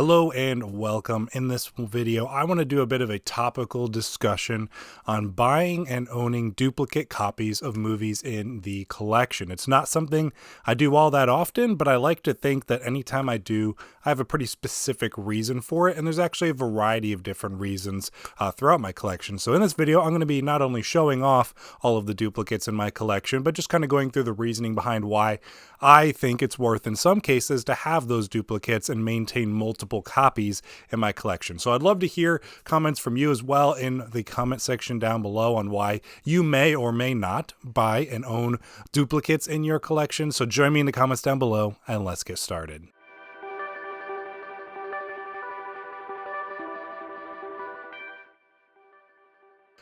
Hello and welcome. In this video, I want to do a bit of a topical discussion on buying and owning duplicate copies of movies in the collection. It's not something I do all that often, but I like to think that anytime I do, I have a pretty specific reason for it, and there's actually a variety of different reasons throughout my collection. So in this video, I'm going to be not only showing off all of the duplicates in my collection, but just kind of going through the reasoning behind why I think it's worth, in some cases, to have those duplicates and maintain multiple copies in my collection. So I'd love to hear comments from you as well in the comment section down below on why you may or may not buy and own duplicates in your collection. So join me in the comments down below and let's get started.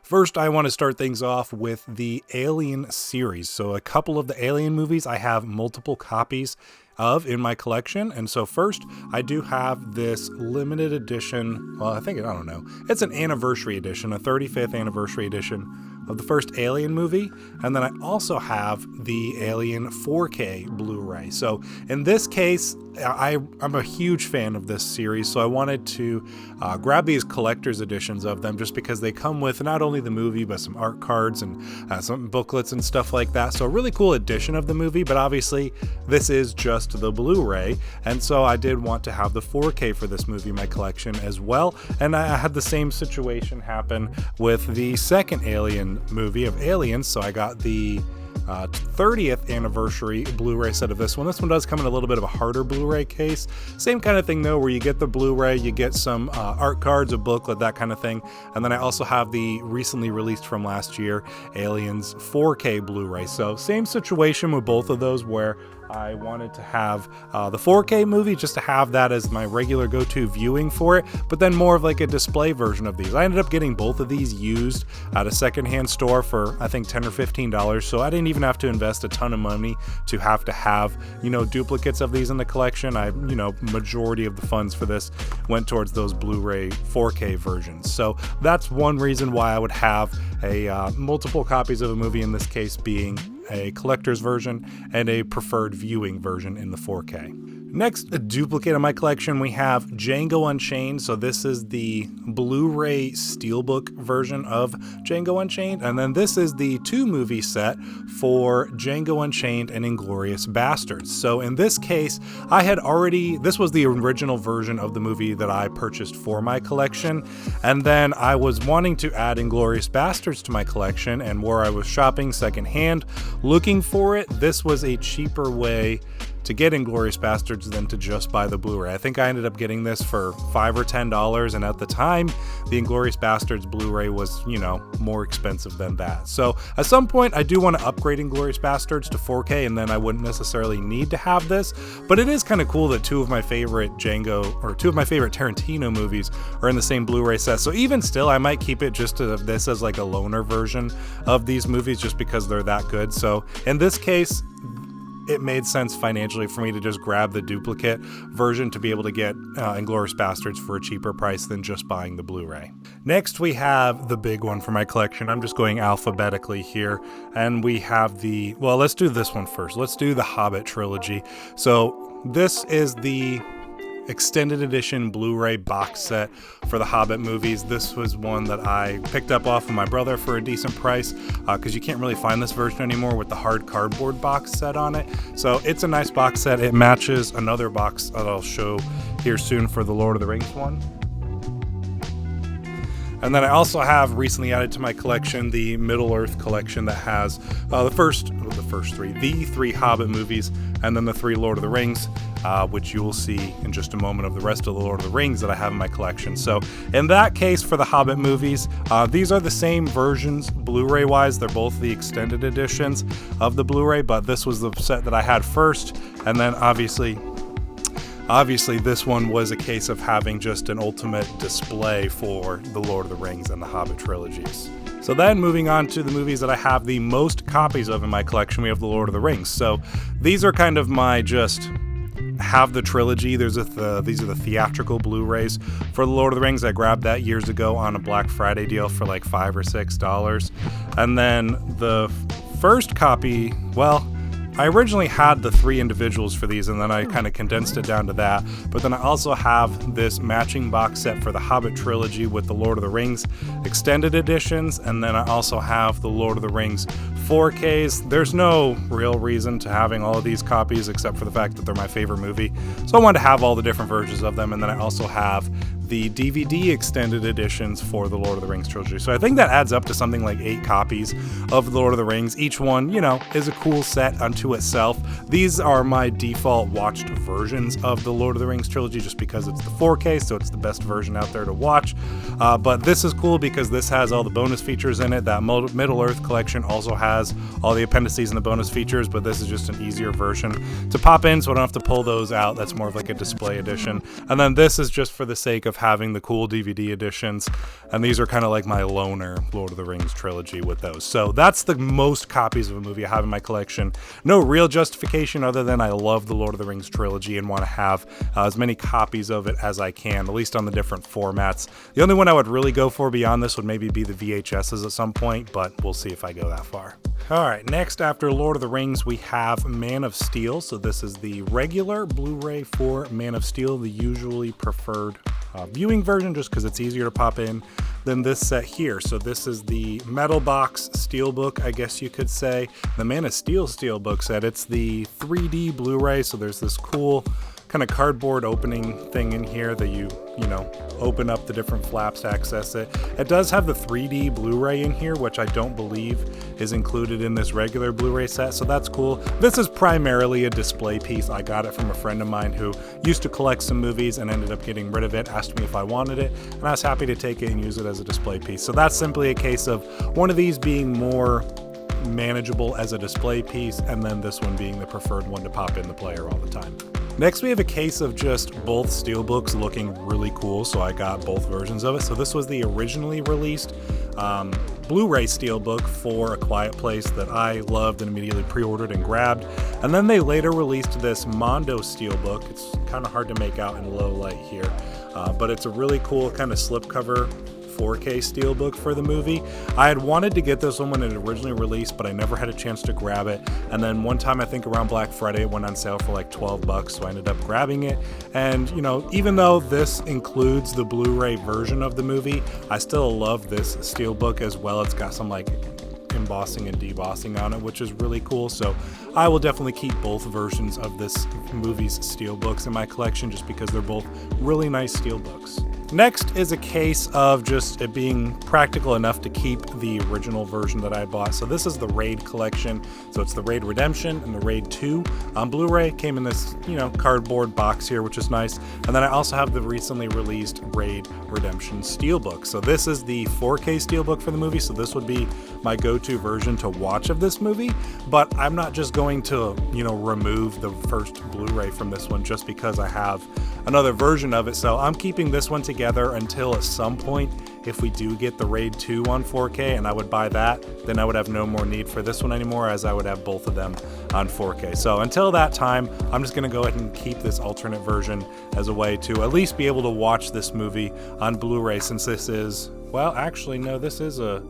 First, I want to start things off with the Alien series. So a couple of the Alien movies I have multiple copies of in my collection. And so first, I do have this limited edition, well, I don't know, it's an anniversary edition, a 35th anniversary edition of the first Alien movie. And then I also have the Alien 4K Blu-ray. So in this case, I'm a huge fan of this series, so I wanted to grab these collector's editions of them just because they come with not only the movie, but some art cards and some booklets and stuff like that. So a really cool edition of the movie, but obviously this is just the Blu-ray, and so I did want to have the 4K for this movie in my collection as well. And I had the same situation happen with the second Alien movie of Aliens, so I got the 30th anniversary Blu-ray set of this one. This one does come in a little bit of a harder Blu-ray case. Same kind of thing though, where you get the Blu-ray, you get some art cards, a booklet, that kind of thing. And then I also have the recently released from last year Aliens 4K Blu-ray. So same situation with both of those, where I wanted to have the 4K movie just to have that as my regular go-to viewing for it, but then more of like a display version of these. I ended up getting both of these used at a secondhand store for I think $10 or $15, so I didn't even have to invest a ton of money to have, duplicates of these in the collection. Majority of the funds for this went towards those Blu-ray 4K versions. So that's one reason why I would have a multiple copies of a movie, in this case being a collector's version and a preferred viewing version in the 4K. Next, a duplicate in my collection, we have Django Unchained. So this is the Blu-ray Steelbook version of Django Unchained, and then this is the 2-movie set for Django Unchained and Inglourious Basterds. So in this case, this was the original version of the movie that I purchased for my collection, and then I was wanting to add Inglourious Basterds to my collection, and where I was shopping secondhand looking for it, this was a cheaper way to get Inglourious Basterds than to just buy the Blu-ray. I think I ended up getting this for $5 or $10, and at the time, the Inglourious Basterds Blu-ray was, more expensive than that. So at some point, I do want to upgrade Inglourious Basterds to 4K, and then I wouldn't necessarily need to have this, but it is kind of cool that two of my favorite Tarantino movies are in the same Blu-ray set. So even still, I might keep it just to this as like a loaner version of these movies just because they're that good. So in this case, it made sense financially for me to just grab the duplicate version to be able to get Inglourious Basterds for a cheaper price than just buying the Blu-ray. Next, we have the big one for my collection. I'm just going alphabetically here, and we have let's do this one first. Let's do the Hobbit trilogy. So this is the extended edition Blu-ray box set for the Hobbit movies. This was one that I picked up off of my brother for a decent price because you can't really find this version anymore with the hard cardboard box set on it. So it's a nice box set. It matches another box that I'll show here soon for the Lord of the Rings one. And then I also have recently added to my collection the Middle-earth collection that has the three Hobbit movies, and then the 3 Lord of the Rings, which you will see in just a moment of the rest of the Lord of the Rings that I have in my collection. So in that case, for the Hobbit movies, these are the same versions Blu-ray wise. They're both the extended editions of the Blu-ray, but this was the set that I had first, and then obviously this one was a case of having just an ultimate display for the Lord of the Rings and the Hobbit trilogies. So then moving on to the movies that I have the most copies of in my collection, we have the Lord of the Rings. So these are kind of my just have the trilogy. These are the theatrical Blu-rays for the Lord of the Rings. I grabbed that years ago on a Black Friday deal for like $5 or $6. And then the first copy, I originally had the 3 individuals for these, and then I kind of condensed it down to that. But then I also have this matching box set for the Hobbit trilogy with the Lord of the Rings extended editions, and then I also have the Lord of the Rings 4Ks. There's no real reason to having all of these copies except for the fact that they're my favorite movie. So I wanted to have all the different versions of them, and then I also have the DVD extended editions for the Lord of the Rings trilogy. So I think that adds up to something like 8 copies of the Lord of the Rings. Each one, you know, is a cool set unto itself. These are my default watched versions of the Lord of the Rings trilogy just because it's the 4K, so it's the best version out there to watch. But this is cool because this has all the bonus features in it. That Middle-earth collection also has all the appendices and the bonus features, but this is just an easier version to pop in, so I don't have to pull those out. That's more of like a display edition. And then this is just for the sake of having the cool DVD editions, and these are kind of like my loner Lord of the Rings trilogy with those. So that's the most copies of a movie I have in my collection. No real justification other than I love the Lord of the Rings trilogy and want to have as many copies of it as I can, at least on the different formats. The only one I would really go for beyond this would maybe be the VHSs at some point, but we'll see if I go that far. Alright, next after Lord of the Rings we have Man of Steel. So this is the regular Blu-ray for Man of Steel, the usually preferred viewing version just because it's easier to pop in than this set here. So this is the metal box steelbook, I guess you could say. The Man of Steel steelbook set, it's the 3D Blu-ray, so there's this cool kind of cardboard opening thing in here that you know, open up the different flaps to access it. It does have the 3D Blu-ray in here, which I don't believe is included in this regular Blu-ray set, so that's cool. This is primarily a display piece. I got it from a friend of mine who used to collect some movies and ended up getting rid of it, asked me if I wanted it, and I was happy to take it and use it as a display piece. So that's simply a case of one of these being more manageable as a display piece, and then this one being the preferred one to pop in the player all the time. Next we have a case of just both steelbooks looking really cool, so I got both versions of it. So this was the originally released Blu-ray steelbook for A Quiet Place that I loved and immediately pre-ordered and grabbed. And then they later released this Mondo steelbook. It's kind of hard to make out in low light here, but it's a really cool kind of slipcover 4K steelbook for the movie. I had wanted to get this one when it originally released, but I never had a chance to grab it. And then one time, I think around Black Friday, it went on sale for like $12, so I ended up grabbing it. And you know, even though this includes the Blu-ray version of the movie, I still love this steelbook as well. It's got some like embossing and debossing on it, which is really cool. So I will definitely keep both versions of this movie's steelbooks in my collection just because they're both really nice steelbooks. Next is a case of just it being practical enough to keep the original version that I bought. So this is the Raid collection. So it's the Raid Redemption and the Raid 2 on Blu-ray. Came in this, you know, cardboard box here, which is nice. And then I also have the recently released Raid Redemption Steelbook. So this is the 4K Steelbook for the movie. So this would be my go-to version to watch of this movie. But I'm not just going to, you know, remove the first Blu-ray from this one just because I have another version of it. So I'm keeping this one together until at some point, if we do get the Raid 2 on 4K and I would buy that, then I would have no more need for this one anymore, as I would have both of them on 4K. So until that time, I'm just gonna go ahead and keep this alternate version as a way to at least be able to watch this movie on Blu-ray, since this is, well, actually, no, this is a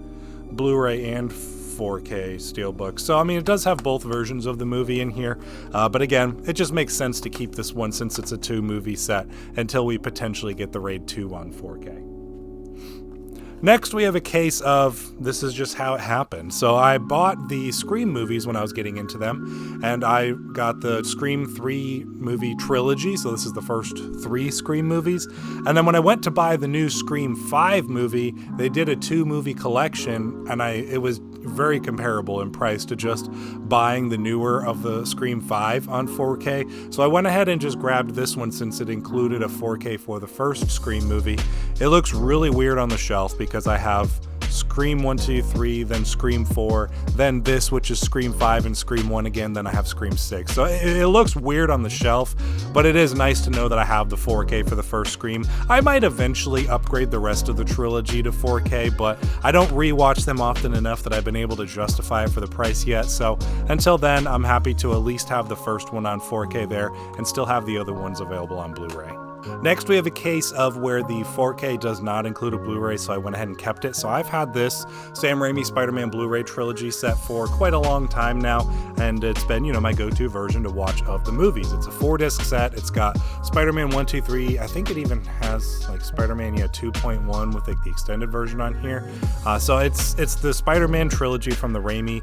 Blu-ray and 4K steelbook. So, I mean, it does have both versions of the movie in here, but again, it just makes sense to keep this one since it's a 2-movie set until we potentially get the Raid 2 on 4K. Next, we have a case of this is just how it happened. So I bought the Scream movies when I was getting into them, and I got the Scream 3 movie trilogy. So this is the first 3 Scream movies. And then when I went to buy the new Scream 5 movie, they did a 2-movie collection, and it was very comparable in price to just buying the newer of the Scream 5 on 4K. So I went ahead and just grabbed this one since it included a 4K for the first Scream movie. It looks really weird on the shelf because I have Scream 1, 2, 3, then Scream 4, then this, which is Scream 5 and Scream 1 again, then I have Scream 6. So it looks weird on the shelf, but it is nice to know that I have the 4K for the first Scream. I might eventually upgrade the rest of the trilogy to 4K, but I don't rewatch them often enough that I've been able to justify it for the price yet. So until then, I'm happy to at least have the first one on 4K there and still have the other ones available on Blu-ray. Next, we have a case of where the 4K does not include a Blu-ray, so I went ahead and kept it. So I've had this Sam Raimi Spider-Man Blu-ray trilogy set for quite a long time now, and it's been, my go-to version to watch of the movies. It's a 4-disc set. It's got Spider-Man 1, 2, 3. I think it even has like Spider-Man 2.1 with like the extended version on here. So it's the Spider-Man trilogy from the Raimi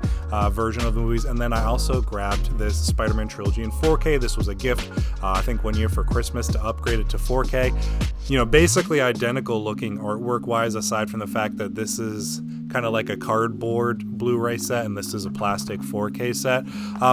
version of the movies, and then I also grabbed this Spider-Man trilogy in 4K. This was a gift, I think, one year for Christmas to upgrade it to 4K. Basically identical looking artwork wise, aside from the fact that this is kind of like a cardboard Blu-ray set and this is a plastic 4K set.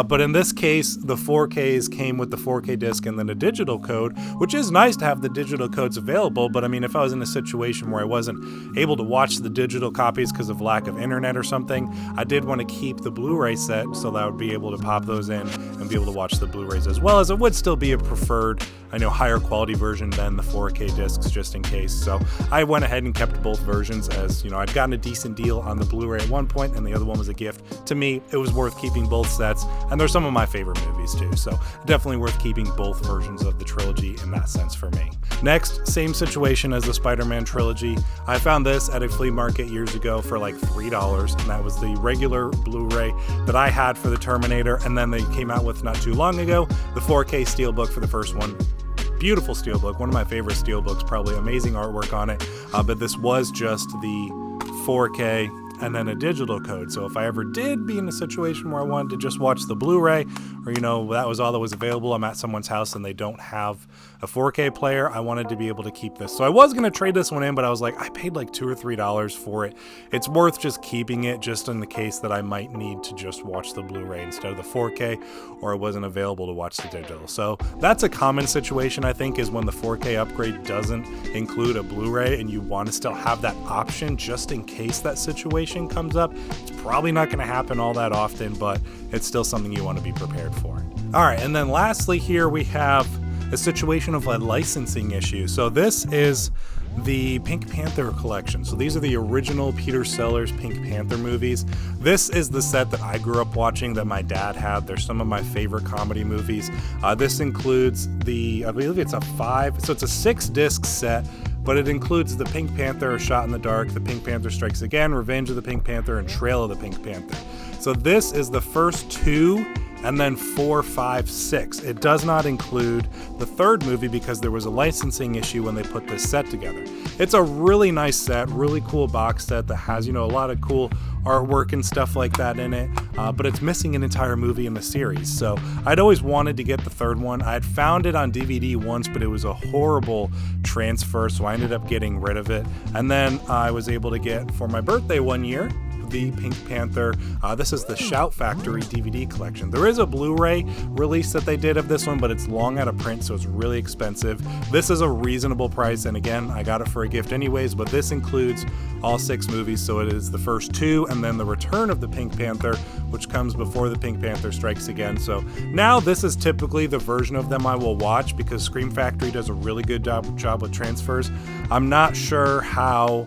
But in this case, the 4Ks came with the 4K disc and then a digital code, which is nice to have the digital codes available. But I mean, if I was in a situation where I wasn't able to watch the digital copies because of lack of internet or something, I did want to keep the Blu-ray set so that I would be able to pop those in and be able to watch the Blu-rays, as well as it would still be a preferred, higher quality version than the 4K discs, just in case. So I went ahead and kept both versions, as I'd gotten a decent deal on the Blu-ray at one point and the other one was a gift. To me, it was worth keeping both sets, and they're some of my favorite movies too, so definitely worth keeping both versions of the trilogy in that sense for me. Next, same situation as the Spider-Man trilogy. I found this at a flea market years ago for like $3, and that was the regular Blu-ray that I had for the Terminator, and then they came out with, not too long ago, the 4K Steelbook for the first one. Beautiful steelbook, one of my favorite steelbooks, probably amazing artwork on it, but this was just the 4K and then a digital code. So if I ever did be in a situation where I wanted to just watch the Blu-ray, or that was all that was available, I'm at someone's house and they don't have a 4K player, I wanted to be able to keep this. So I was going to trade this one in, but I was like, I paid like $2 or $3 for it. It's worth just keeping it, just in the case that I might need to just watch the Blu-ray instead of the 4K, or it wasn't available to watch the digital. So that's a common situation, I think, is when the 4K upgrade doesn't include a Blu-ray and you want to still have that option just in case that situation comes up. It's probably not going to happen all that often, but it's still something you want to be prepared for. All right, and then lastly here we have a situation of a licensing issue. So this is the Pink Panther collection. So these are the original Peter Sellers Pink Panther movies. This is the set that I grew up watching that my dad had. They're some of my favorite comedy movies. This includes I believe it's a 6-disc set, but it includes the Pink Panther, A Shot in the Dark, The Pink Panther Strikes Again, Revenge of the Pink Panther, and Trail of the Pink Panther. So this is the first 2, and then 4, 5, 6. It does not include the third movie because there was a licensing issue when they put this set together. It's a really nice set, really cool box set that has, a lot of cool artwork and stuff like that in it, but it's missing an entire movie in the series. So I'd always wanted to get the third one. I had found it on DVD once, but it was a horrible transfer, so I ended up getting rid of it. And then I was able to get, for my birthday one year, the Pink Panther. This is the Shout Factory DVD collection. There is a Blu-ray release that they did of this one, but it's long out of print, so it's really expensive. This is a reasonable price, and again, I got it for a gift anyways, but this includes all 6 movies, so it is the first 2, and then the Return of the Pink Panther, which comes before the Pink Panther Strikes Again. So now this is typically the version of them I will watch, because Scream Factory does a really good job with transfers. I'm not sure how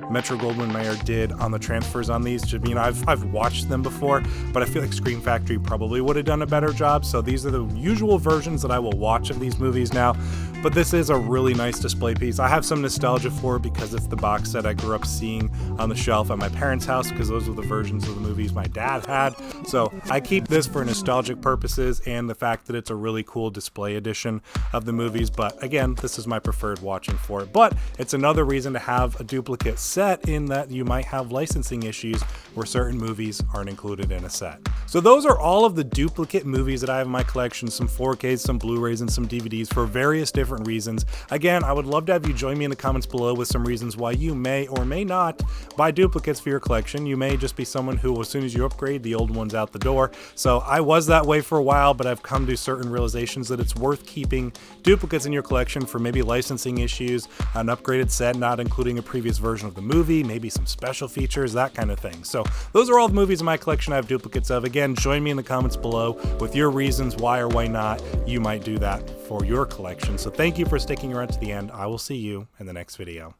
Metro-Goldwyn-Mayer did on the transfers on these. I've watched them before, but I feel like Scream Factory probably would have done a better job. So these are the usual versions that I will watch of these movies now. But this is a really nice display piece. I have some nostalgia for it because it's the box set I grew up seeing on the shelf at my parents' house, because those were the versions of the movies my dad had. So I keep this for nostalgic purposes and the fact that it's a really cool display edition of the movies. But again, this is my preferred watching for it. But it's another reason to have a duplicate set, in that you might have licensing issues where certain movies aren't included in a set. So those are all of the duplicate movies that I have in my collection, some 4Ks, some Blu-rays, and some DVDs for various different reasons. Again, I would love to have you join me in the comments below with some reasons why you may or may not buy duplicates for your collection. You may just be someone who, as soon as you upgrade, the old one's out the door. So I was that way for a while, but I've come to certain realizations that it's worth keeping duplicates in your collection for maybe licensing issues, an upgraded set not including a previous version of the movie, maybe some special features, that kind of thing. So those are all the movies in my collection I have duplicates of. Again, join me in the comments below with your reasons why or why not you might do that for your collection. So thank you for sticking around to the end. I will see you in the next video.